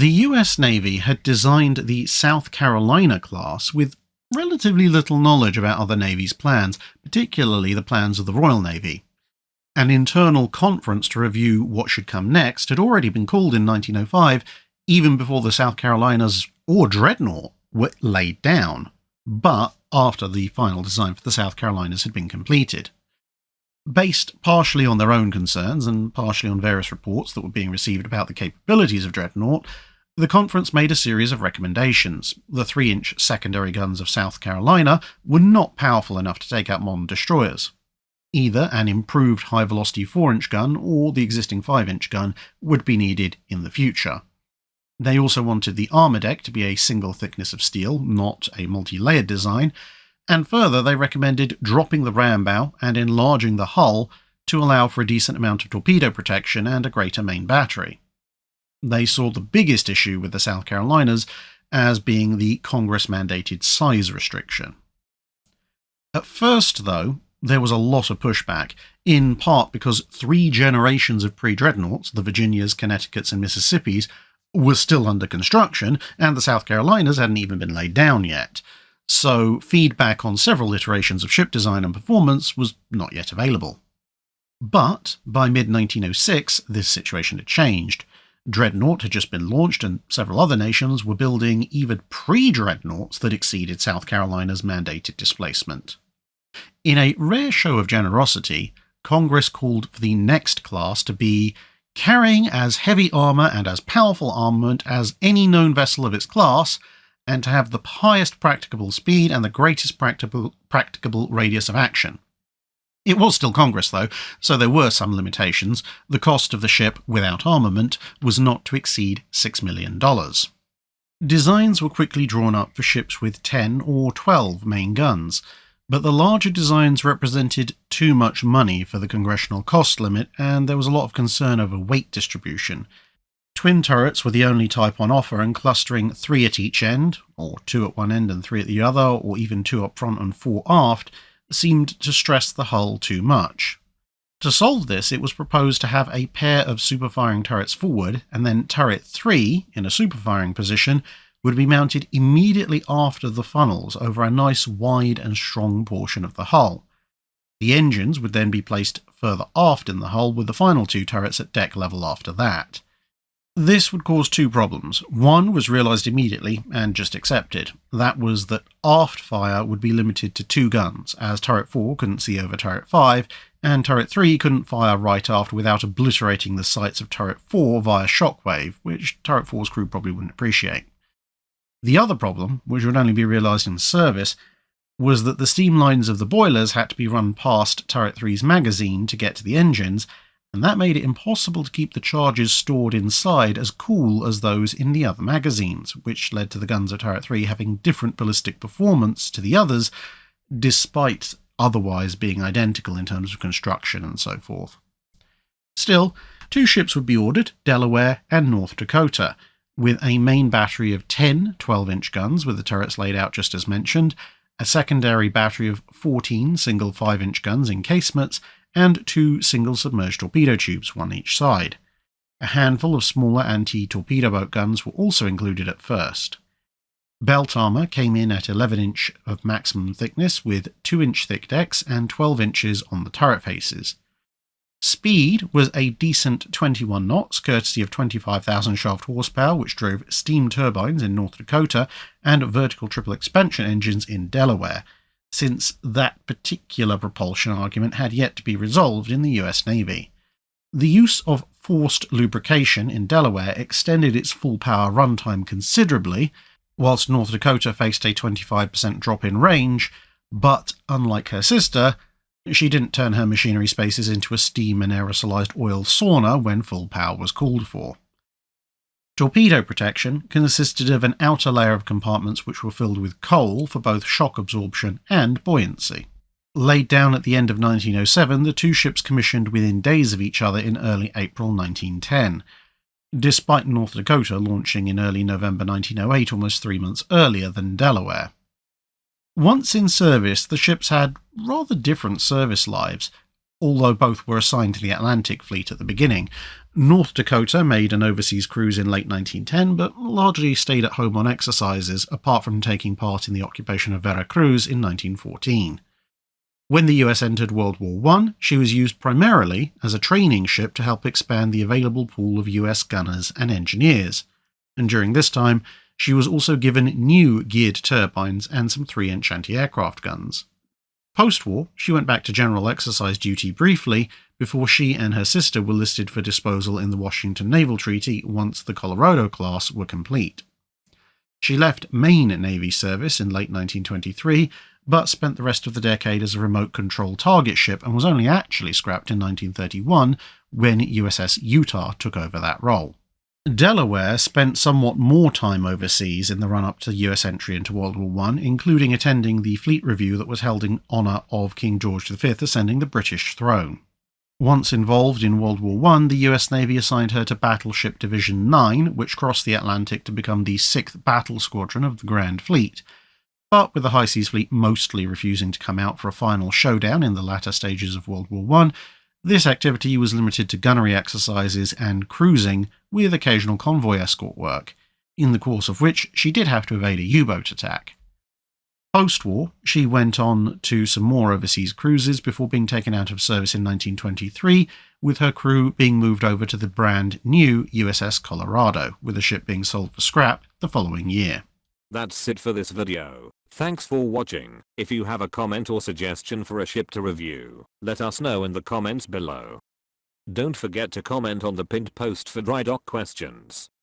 The US Navy had designed the South Carolina class with relatively little knowledge about other navies' plans, particularly the plans of the Royal Navy. An internal conference to review what should come next had already been called in 1905, even before the South Carolinas or Dreadnought were laid down, but after the final design for the South Carolinas had been completed. Based partially on their own concerns and partially on various reports that were being received about the capabilities of Dreadnought, the conference made a series of recommendations. The 3-inch secondary guns of South Carolina were not powerful enough to take out modern destroyers. Either an improved high-velocity 4-inch gun or the existing 5-inch gun would be needed in the future. They also wanted the armour deck to be a single thickness of steel, not a multi-layered design, and further they recommended dropping the ram bow and enlarging the hull to allow for a decent amount of torpedo protection and a greater main battery. They saw the biggest issue with the South Carolinas as being the Congress-mandated size restriction. At first, though, there was a lot of pushback, in part because 3 generations of pre-dreadnoughts, the Virginias, Connecticuts and Mississippis, were still under construction, and the South Carolinas hadn't even been laid down yet. So feedback on several iterations of ship design and performance was not yet available. But by mid-1906, this situation had changed. Dreadnought had just been launched and several other nations were building even pre-dreadnoughts that exceeded South Carolina's mandated displacement. In a rare show of generosity, Congress called for the next class to be carrying as heavy armour and as powerful armament as any known vessel of its class, and to have the highest practicable speed and the greatest practicable radius of action. It was still Congress, though, so there were some limitations. The cost of the ship, without armament, was not to exceed $6 million. Designs were quickly drawn up for ships with 10 or 12 main guns, but the larger designs represented too much money for the congressional cost limit, and there was a lot of concern over weight distribution. Twin turrets were the only type on offer, and clustering 3 at each end, or 2 at one end and 3 at the other, or even 2 up front and 4 aft, seemed to stress the hull too much. To solve this, it was proposed to have a pair of superfiring turrets forward, and then turret 3, in a superfiring position, would be mounted immediately after the funnels over a nice wide and strong portion of the hull. The engines would then be placed further aft in the hull, with the final 2 turrets at deck level after that. This would cause 2 problems. One was realised immediately and just accepted. That was that aft fire would be limited to 2 guns, as turret 4 couldn't see over turret 5, and turret 3 couldn't fire right aft without obliterating the sights of turret 4 via shockwave, which turret 4's crew probably wouldn't appreciate. The other problem, which would only be realised in service, was that the steam lines of the boilers had to be run past turret 3's magazine to get to the engines, and that made it impossible to keep the charges stored inside as cool as those in the other magazines, which led to the guns of turret 3 having different ballistic performance to the others, despite otherwise being identical in terms of construction and so forth. Still, 2 ships would be ordered, Delaware and North Dakota, with a main battery of 10 12-inch guns with the turrets laid out just as mentioned, a secondary battery of 14 single 5-inch guns in casemates, and 2 single submerged torpedo tubes, 1 each side. A handful of smaller anti-torpedo boat guns were also included at first. Belt armour came in at 11-inch of maximum thickness with 2-inch thick decks and 12 inches on the turret faces. Speed was a decent 21 knots, courtesy of 25,000 shaft horsepower, which drove steam turbines in North Dakota and vertical triple expansion engines in Delaware, since that particular propulsion argument had yet to be resolved in the US Navy. The use of forced lubrication in Delaware extended its full power runtime considerably, whilst North Dakota faced a 25% drop in range, but unlike her sister, she didn't turn her machinery spaces into a steam and aerosolized oil sauna when full power was called for. Torpedo protection consisted of an outer layer of compartments which were filled with coal for both shock absorption and buoyancy. Laid down at the end of 1907, the 2 ships commissioned within days of each other in early April 1910, despite North Dakota launching in early November 1908, almost 3 months earlier than Delaware. Once in service, the ships had rather different service lives, although both were assigned to the Atlantic Fleet at the beginning. North Dakota made an overseas cruise in late 1910, but largely stayed at home on exercises, apart from taking part in the occupation of Veracruz in 1914. When the US entered World War I, she was used primarily as a training ship to help expand the available pool of US gunners and engineers, and during this time, she was also given new geared turbines and some 3-inch anti-aircraft guns. Post-war, she went back to general exercise duty briefly before she and her sister were listed for disposal in the Washington Naval Treaty once the Colorado class were complete. She left Maine Navy service in late 1923, but spent the rest of the decade as a remote control target ship and was only actually scrapped in 1931 when USS Utah took over that role. Delaware spent somewhat more time overseas in the run-up to US entry into World War I, including attending the fleet review that was held in honour of King George V ascending the British throne. Once involved in World War I, the US Navy assigned her to Battleship Division 9, which crossed the Atlantic to become the 6th Battle Squadron of the Grand Fleet. But with the High Seas Fleet mostly refusing to come out for a final showdown in the latter stages of World War I, this activity was limited to gunnery exercises and cruising, with occasional convoy escort work, in the course of which she did have to evade a U-boat attack. Post-war, she went on to some more overseas cruises before being taken out of service in 1923, with her crew being moved over to the brand new USS Colorado, with the ship being sold for scrap the following year. That's it for this video. Thanks for watching. If you have a comment or suggestion for a ship to review, let us know in the comments below. Don't forget to comment on the pinned post for dry dock questions.